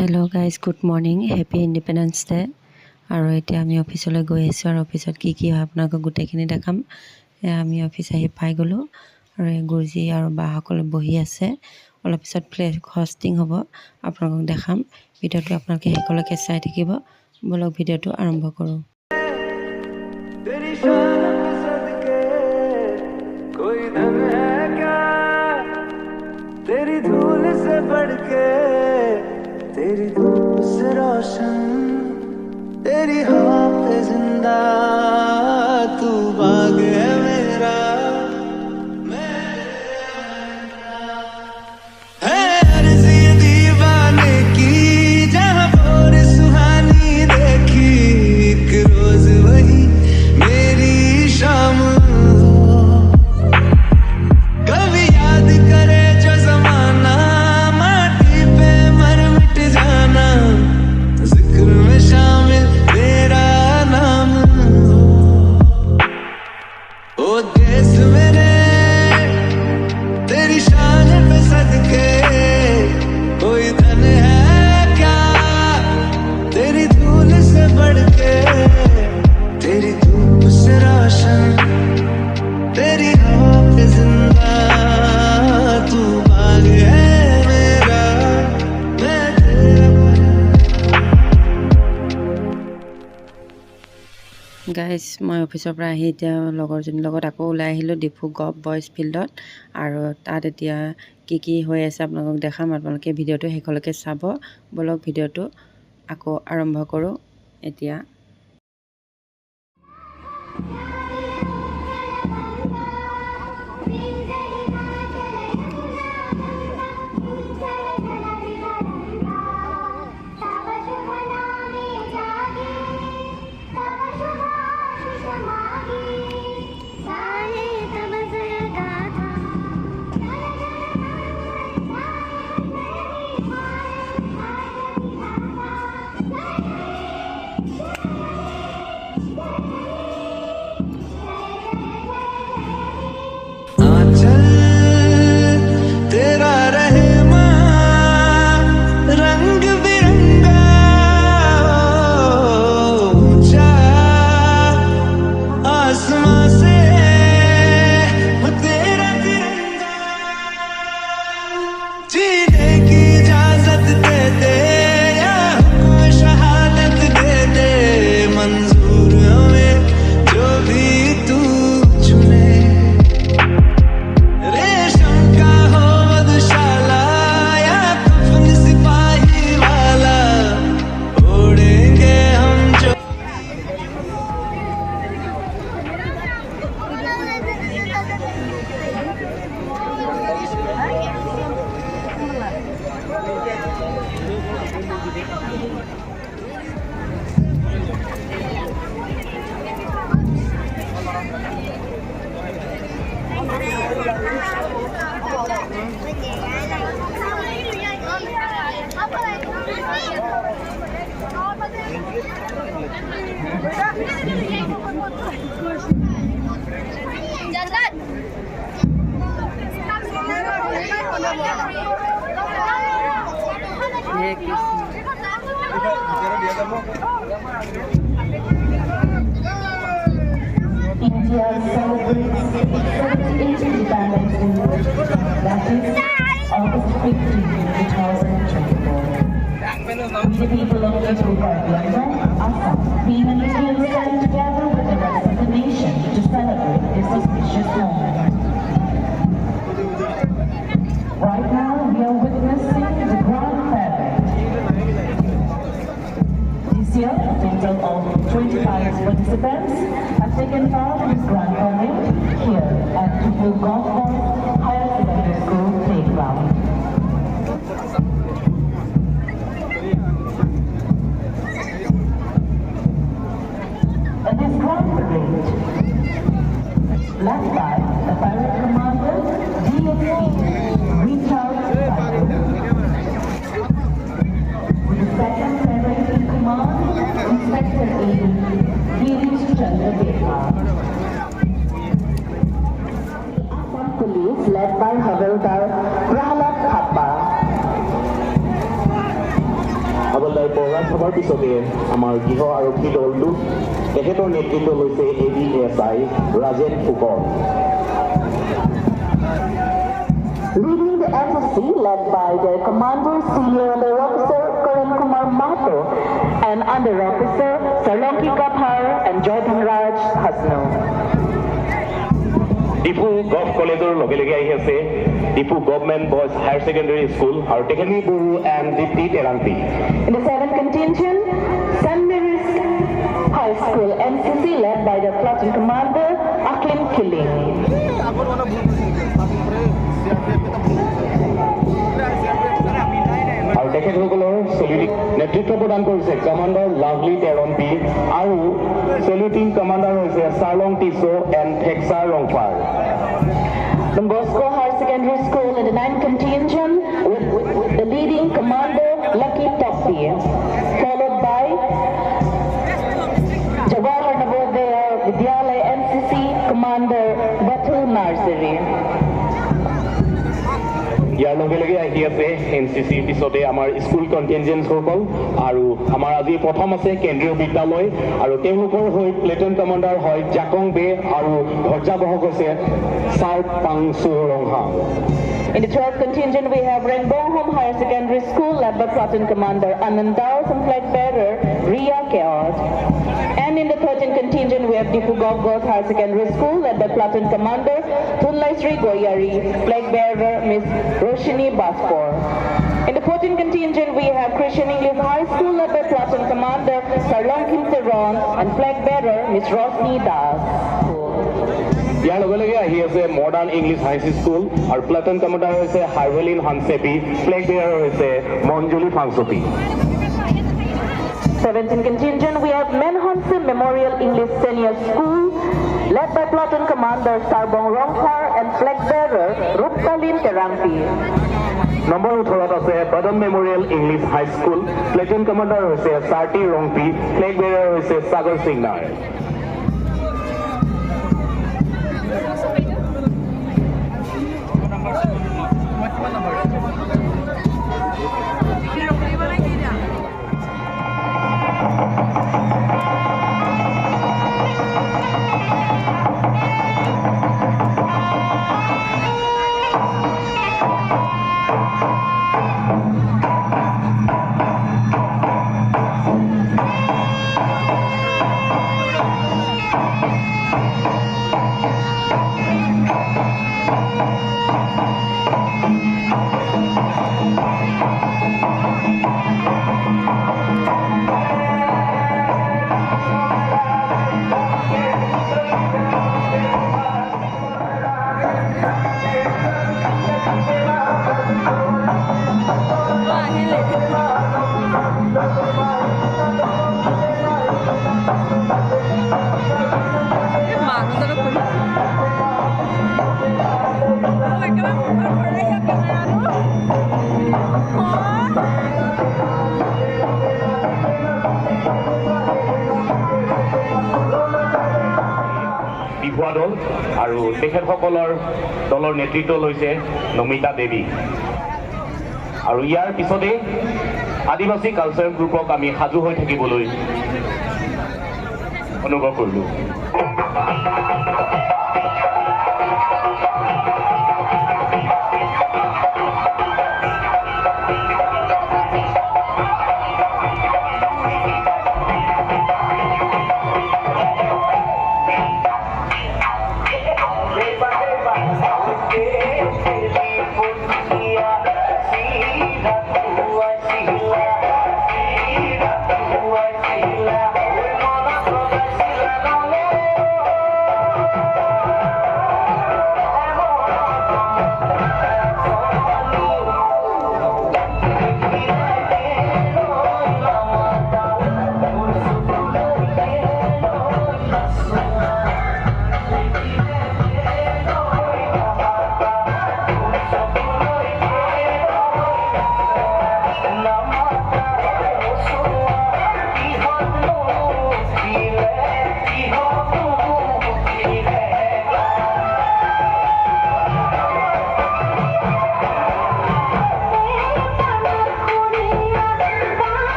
Hello' guys, good morning, happy independence day. আৰু এতিয়া আমি অফিচলৈ গৈ আছোঁ আৰু অফিচত কি কি হয় আপোনালোকক গোটেইখিনি দেখাম। আমি অফিচ আহি পাই গ'লোঁ আৰু এই গুৰুজী আৰু বাসকলে বহি আছে। অলপ পিছত ফ্লেগ হষ্টিং হ'ব, আপোনালোকক দেখাম। ভিডিঅ'টো আপোনালোকে শেষলৈকে চাই থাকিব। ব'লক ভিডিঅ'টো আৰম্ভ কৰোঁ। तेरी शान पे सदके कोई धन है क्या, तेरी धूल से बढ़ के, तेरी धूप से रोशन, तेरी हवा पे जिंदा तू बाग है मेरा, मैं है अर्ज़ी दीवाने की, जहाँ भोर सुहानी देखी, एक रोज वही मेरी शाम हो। कभी याद करे जो जमाना, माटी पे मर मिट जाना, जिक्र में शामिल तेरा नाम हो। ओ देश मेरे तेरी शान पे सदके कोई धन है क्या, तेरी धूल से बढ़ के, तेरी धूप से रोशन, तेरी हवा पे जिंदा तू बाग है मेरा, मैं तेरा গাইজ, মই অফিচৰ পৰা আহি এতিয়া লগৰজনীৰ লগত আকৌ ওলাই আহিলোঁ ডিফু গভ বইজ ফিল্ডত। আৰু তাত এতিয়া কি কি হৈ আছে আপোনালোকক দেখাম। আপোনালোকে ভিডিঅ'টো শেষলৈকে চাব। ব'লক ভিডিঅ'টো আকৌ আৰম্ভ কৰোঁ এতিয়া। आंचल तेरा रहमान, रंग बिरंगा ऊंचा आसमां से वो तेरा तिरंगा, जीने की इजाजत दे दे या हुक्म शहादत दे दे, मंजूर हमें जो भी तू चुने, रेशम का हो मधुशाला या कफन सिपाही वाला, ओढ़ेंगे हम जो। हे Krishna. India celebrates its 78th Independence Day, that is August 15, 2024. We, the people of East Bengal, Assam, vehemently stand together with the rest of the nation to celebrate this auspicious moment. Right now, we are witnessing the Grand Parade. This year, a total of 25 participants have taken part in this Grand Parade here at Triple Golf Course Higher Secondary School Playground. At this Grand Parade, led by the Pirate Commander DSP Richard Patel, with the second parade in command, Inspector AD Girish Chandra Deva. Assam Police সভাৰ পিছতে আমাৰ গৃহ আৰক্ষী দলটো তেখেতৰ নেতৃত্ব লৈছে ADSI Rajen Phukan. Leading the NCC led by the Commander Senior Under Officer Karan Kumar Mahato and Under Officer Sarlanki Kaphar and Jordan Raj Hasno. Diphu gov কলেজৰ লগে লগে আহি আছে Diphu government boys higher secondary school আৰু Tekeni Boro and Dipti Terangti. In the 7th contingent, St. Mary's High School NCC led by the Platoon Commander Aklin Killing. আৰু তেখেতসকলৰ নেতৃত্ব প্ৰদান কৰিছে কমাণ্ডাৰ লাভলি তেৰম্পি আৰু চেলুটিং কমাণ্ডাৰ হৈছে Charlong Tisso and Theksa Rongphar. Don Bosco Higher Secondary School in the 9th contingent with the leading commander Lucky Topi, followed by Jawahar Navodaya Vidyalaya NCC commander Batu Narsari. ইয়াৰ লগে লগে আহি আছে NCCৰ পিছতে আমাৰ স্কুল কণ্টিনজেণ্টসকল আৰু আমাৰ আজি প্ৰথম আছে কেন্দ্ৰীয় বিদ্যালয় আৰু তেওঁলোকৰ হৈ প্লেটুন কমাণ্ডাৰ হয় জাকং বে আৰু ধ্বজাবাহক হৈছে চাৰ পাংচু ৰংহা। In the 12th contingent, we have Rengbong Home Higher Secondary School led by Platoon Commander Anand Daos and flag bearer Ria Keot. And in the 13th contingent, we have Difu Gov Higher Secondary School led by Platoon Commander Thunlai Sri Goyari, flag bearer Miss Roshini Baspor. In the 14th contingent, we have Christian English High School led by Platoon Commander Sarlong Kim Teron and flag bearer Miss Rosni Das. ইয়াৰ লগে লগে আহি আছে modern English high school আৰু platoon commander হৈছে হাৰ্ভেলিন হানচেপি, flag বেয়াৰ হৈছে Manjuli ফাংচপি। 17th contingent, we have Menhonse Memorial English Senior School led by Platoon Commander Sarbong Rongpar and flag bearer Ruptalin Terampi. Number 18ত আছে Badan memorial English high school, platoon commander হৈছে Charti Rongpi, flag বেয়াৰ হৈছে সাগৰ সিং নায়াৰ। বিহুৱা দল আৰু তেখেতসকলৰ দলৰ নেতৃত্ব লৈছে নমিতা দেৱী। আৰু ইয়াৰ পিছতে আদিবাসী কালচাৰেল গ্ৰুপক আমি সাজু হৈ থাকিবলৈ অনুগ্ৰহ কৰিলোঁ।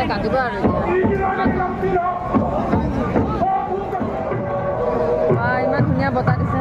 কাটিব আৰু ইমান ধুনীয়া বতাহ দিছে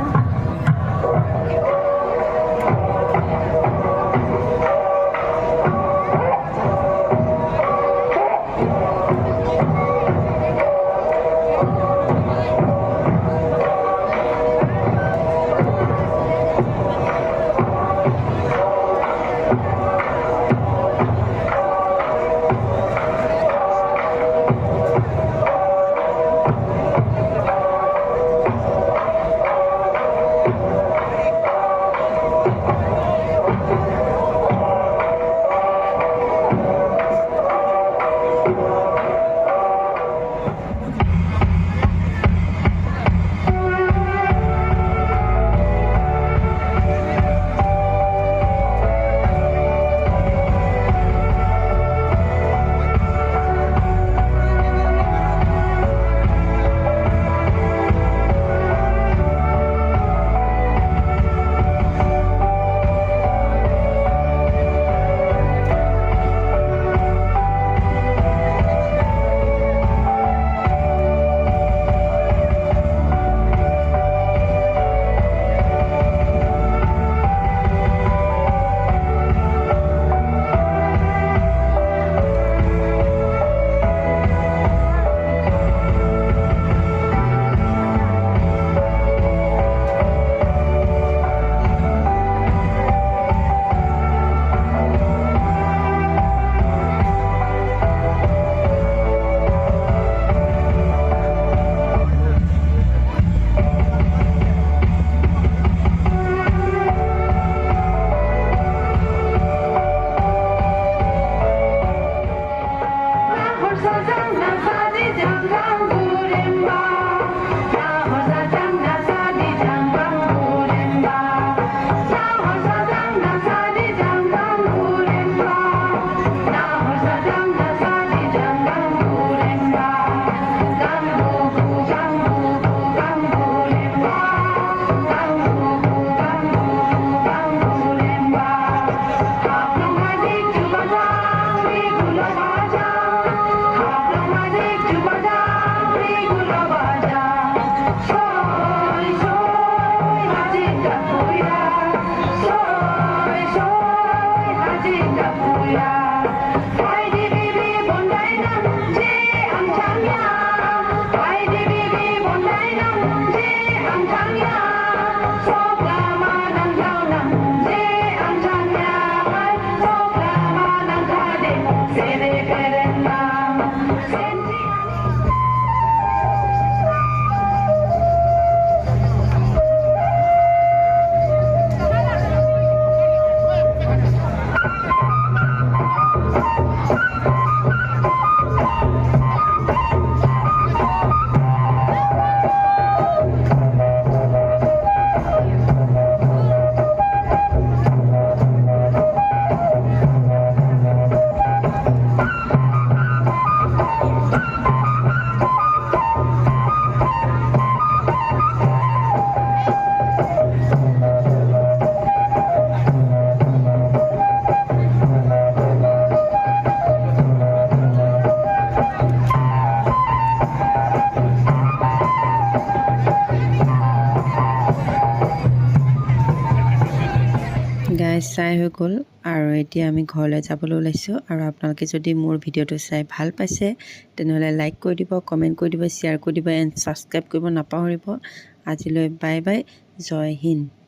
গাইজ চাই হৈ গ'ল আৰু এতিয়া আমি ঘৰলৈ যাবলৈ ওলাইছোঁ আৰু আপোনালোকে যদি মোৰ ভিডিঅ'টো চাই ভাল পাইছে তেনেহ'লে লাইক কৰি দিব কমেণ্ট কৰি দিব শ্বেয়াৰ কৰি দিব এণ্ড ছাবস্ক্ৰাইব কৰিব নাপাহৰিব আজিলৈ বাই বাই জয় হিন্দ